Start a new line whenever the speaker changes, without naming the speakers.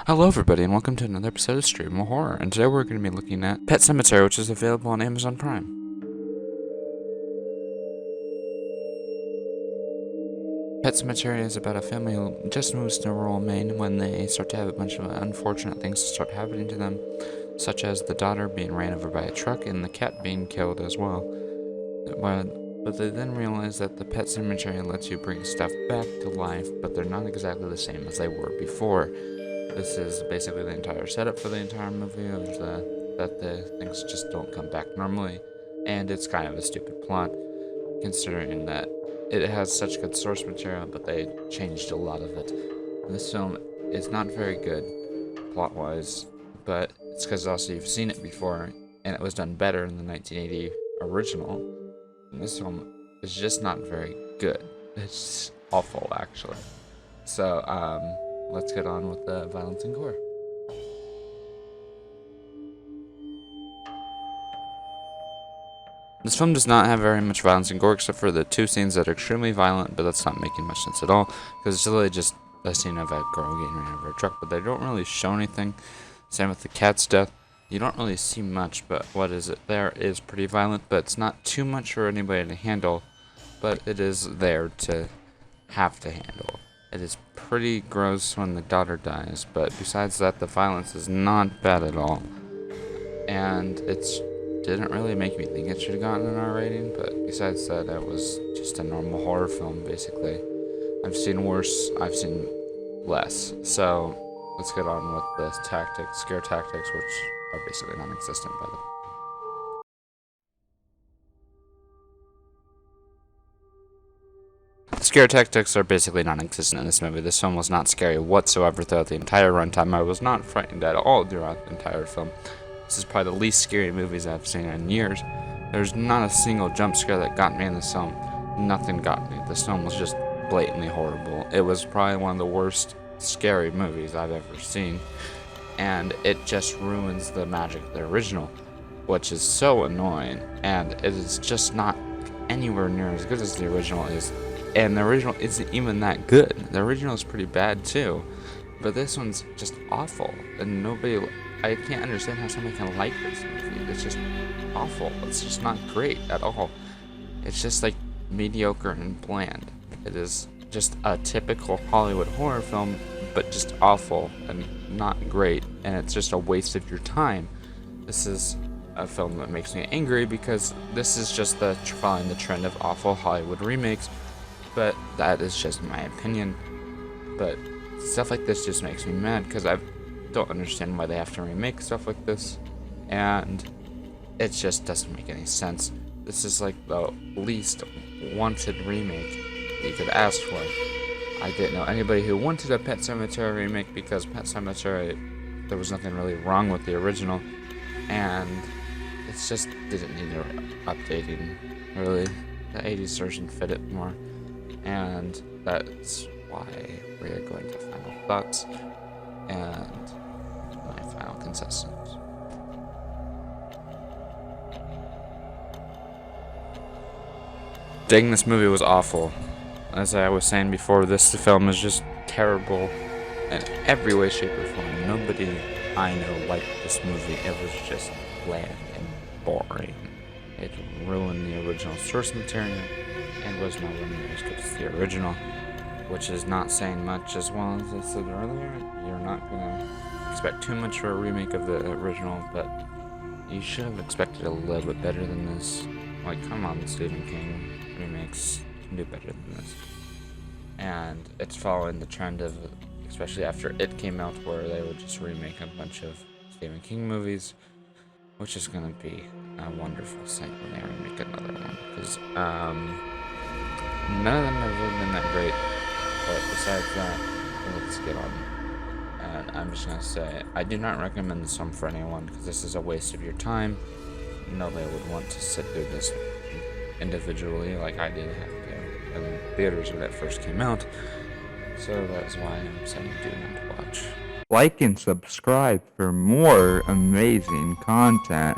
Hello everybody and welcome to another episode of Streamable Horror, and today we're going to be looking at Pet Sematary, which is available on Amazon Prime. Pet Sematary is about a family who just moves to rural Maine when they start to have a bunch of unfortunate things start happening to them, such as the daughter being ran over by a truck and the cat being killed as well. But they then realize that the Pet Cemetery lets you bring stuff back to life, but they're not exactly the same as they were before. This is basically the entire setup for the entire movie of that the things just don't come back normally, and it's kind of a stupid plot, considering that it has such good source material, but they changed a lot of it. This film is not very good, plot-wise, but it's because also you've seen it before, and it was done better in the 1980 original. And this film is just not very good. It's awful, actually. So, let's get on with the violence and gore. This film does not have very much violence and gore except for the two scenes that are extremely violent, but that's not making much sense at all, because it's really just a scene of a girl getting ran over a truck, but they don't really show anything. Same with the cat's death. You don't really see much, but what is it there is pretty violent, but it's not too much for anybody to handle, but it is there to have to handle. It is pretty gross when the daughter dies, but besides that, the violence is not bad at all. And it didn't really make me think it should have gotten an R rating, but besides that, it was just a normal horror film, basically. I've seen worse, I've seen less. So, let's get on with the scare tactics, which are basically non-existent, by the way. Scare tactics are basically non-existent in this movie. This film was not scary whatsoever throughout the entire runtime. I was not frightened at all throughout the entire film. This is probably the least scary movies I've seen in years. There's not a single jump scare that got me in this film. Nothing got me. This film was just blatantly horrible. It was probably one of the worst scary movies I've ever seen. And it just ruins the magic of the original, which is so annoying. And it is just not anywhere near as good as the original is. And the original isn't even that good. The original is pretty bad too, but this one's just awful. And I can't understand how somebody can like this movie. It's just awful. It's just not great at all. It's just like mediocre and bland. It is just a typical Hollywood horror film, but just awful and not great. And it's just a waste of your time. This is a film that makes me angry because this is just following the trend of awful Hollywood remakes. But that is just my opinion. But stuff like this just makes me mad because I don't understand why they have to remake stuff like this, and it just doesn't make any sense. This is like the least wanted remake you could ask for. I didn't know anybody who wanted a Pet Sematary remake because Pet Sematary, there was nothing really wrong with the original, and it just didn't need updating, really. The 80s version fit it more. And that's why we are going to final thoughts and my final contestants. Dang, this movie was awful. As I was saying before, this film is just terrible in every way, shape, or form. Nobody I know liked this movie. It was just bland and boring. It ruined the original source material and was nowhere near as good as the original, which is not saying much. As well as I said earlier, you're not gonna expect too much for a remake of the original, but you should have expected a little bit better than this. Like, come on, Stephen King remakes can do better than this. And it's following the trend of, especially after It came out, where they would just remake a bunch of Stephen King movies, which is gonna be a wonderful sight when they remake another one, because none of them have really been that great. But besides that, let's get on. And I'm just gonna say, I do not recommend this film for anyone, because this is a waste of your time. Nobody would want to sit through this individually like I did have to in theaters when it first came out. So that's why I'm saying do not watch.
Like and subscribe for more amazing content.